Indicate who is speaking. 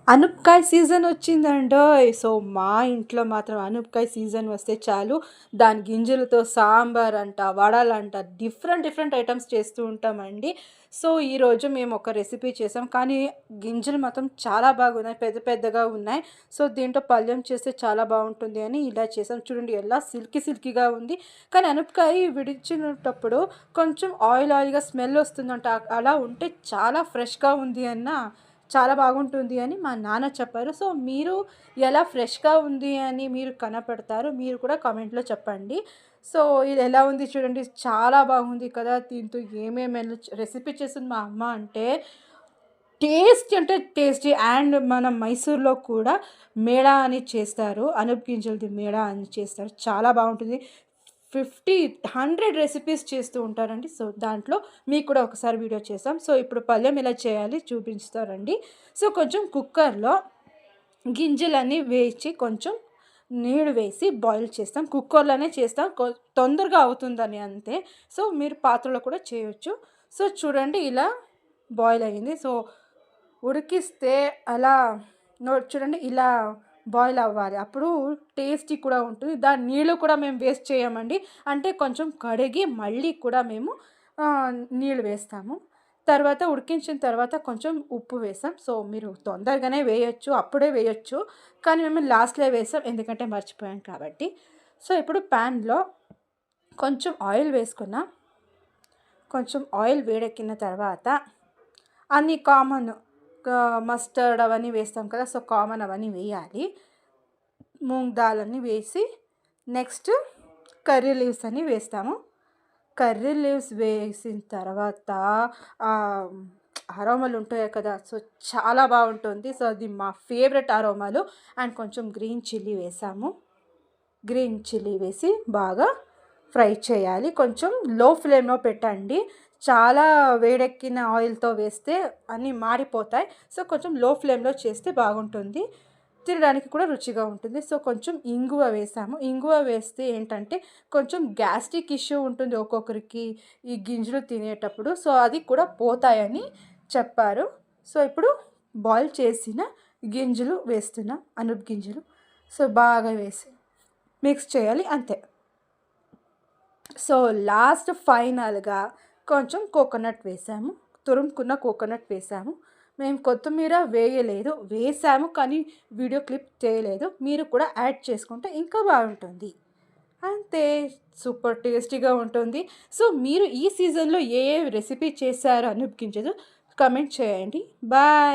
Speaker 1: అనపకాయ season వచ్చిందండోయ్! So, మా ఇంట్లో మాత్రం అనపకాయ సీజన్ వస్తే చాలు, దాని గింజలతో సాంబార్ అంట, వడలంట, డిఫరెంట్ ఐటెమ్స్ చేస్తూ ఉంటామండి. సో, ఈరోజు మేము ఒక రెసిపీ చేసాం. కానీ గింజలు మాత్రం చాలా బాగున్నాయి. పెద్దగా ఉన్నాయి. సో, దీంట్లో పల్యం చేస్తే చాలా బావుంటుంది అని ఇలా చేసాం. చూడండి ఎలా సిల్కీగా ఉంది. కానీ అనపకాయ విడిచినటప్పుడు కొంచెం ఆయిల్‌గా స్మెల్ వస్తుందంట. అలా ఉంటే చాలా ఫ్రెష్‌గా ఉంది చాలా బాగుంటుంది అని మా నాన్న చెప్పారు. సో, మీరు ఎలా ఫ్రెష్‌గా ఉంది అని మీరు కనపడతారు. మీరు కూడా కామెంట్‌లో చెప్పండి. సో, ఇది ఎలా ఉంది చూడండి. చాలా బాగుంది కదా! దీంతో ఏమేమి రెసిపీ చేసింది మా అమ్మ అంటే టేస్టీ అంటే టేస్టీ. అండ్ మన మైసూర్‌లో కూడా మేడా అని చేస్తారు. అనప గింజలది మేడా అని చేస్తారు. చాలా బాగుంటుంది. 50, 100 రెసిపీస్ చేస్తూ ఉంటారండి. సో, దాంట్లో మీకు కూడా ఒకసారి వీడియో చేసాం. సో, ఇప్పుడు పళ్ళెం ఎలా చేయాలి చూపిస్తారండి. సో, కొంచెం కుక్కర్‌లో గింజలన్నీ వేయించి కొంచెం నీళ్ళు వేసి బాయిల్ చేస్తాం. కుక్కర్‌లోనే చేస్తాం. తొందరగా అవుతుందని అంతే. సో, మీరు పాత్రలో కూడా చేయొచ్చు. సో, చూడండి ఇలా బాయిల్ అయింది. సో, ఉడికిస్తే అలా చూడండి ఇలా బాయిల్ అవ్వాలి. అప్పుడు టేస్టీ కూడా ఉంటుంది. దాని నీళ్ళు కూడా మేము వేస్ట్ చేయమండి. అంటే కొంచెం కడిగి మళ్ళీ కూడా మేము నీళ్ళు వేస్తాము. తర్వాత ఉడికించిన తర్వాత కొంచెం ఉప్పు వేసాం. సో, మీరు తొందరగానే వేయొచ్చు. అప్పుడే వేయొచ్చు. కానీ మేము లాస్ట్‌లో వేసాం. ఎందుకంటే మర్చిపోయాం కాబట్టి. సో, ఇప్పుడు ప్యాన్‌లో కొంచెం ఆయిల్ వేసుకున్నాం. కొంచెం ఆయిల్ వేడెక్కిన తర్వాత అన్నీ కామన్ మస్టర్డ్ అవన్నీ వేస్తాం కదా! సో, కామన్ అవన్నీ వేయాలి. మూంగ్ దాల్ అన్నీ వేసి నెక్స్ట్ కర్రీ లీవ్స్ అని వేస్తాము. కర్రీ లీవ్స్ వేసిన తర్వాత అరోమాలు ఉంటాయి కదా! సో, చాలా బాగుంటుంది. సో, అది మా ఫేవరెట్ అరోమాలు. అండ్ కొంచెం గ్రీన్ చిల్లీ వేసాము. గ్రీన్ చిల్లీ వేసి బాగా ఫ్రై చేయాలి. కొంచెం లో ఫ్లేమ్‌లో పెట్టండి. చాలా వేడెక్కిన ఆయిల్‌తో వేస్తే అన్నీ మాడిపోతాయి. సో, కొంచెం లో ఫ్లేమ్‌లో చేస్తే బాగుంటుంది. తినడానికి కూడా రుచిగా ఉంటుంది. సో, కొంచెం ఇంగువ వేసాము. ఇంగువ వేస్తే ఏంటంటే కొంచెం గ్యాస్ట్రిక్ ఇష్యూ ఉంటుంది ఒక్కొక్కరికి ఈ గింజలు తినేటప్పుడు. సో, అది కూడా పోతాయని చెప్పారు. సో, ఇప్పుడు బాయిల్ చేసిన గింజలు వేస్తున్నాం. అనప గింజలు. సో, బాగా వేసి మిక్స్ చేయాలి అంతే. సో, లాస్ట్ ఫైనల్‌గా కొంచెం కోకోనట్ వేసాము. తురుముకున్న కోకోనట్ వేసాము. మేము కొత్తిమీర వేయలేదు. వేసాము కానీ వీడియో క్లిప్ చేయలేదు. మీరు కూడా యాడ్ చేసుకుంటే ఇంకా బాగుంటుంది. అంతే. సూపర్ టేస్టీగా ఉంటుంది. సో, మీరు ఈ సీజన్‌లో ఏ రెసిపీ చేశారో అనిపించదు కామెంట్ చేయండి. బాయ్.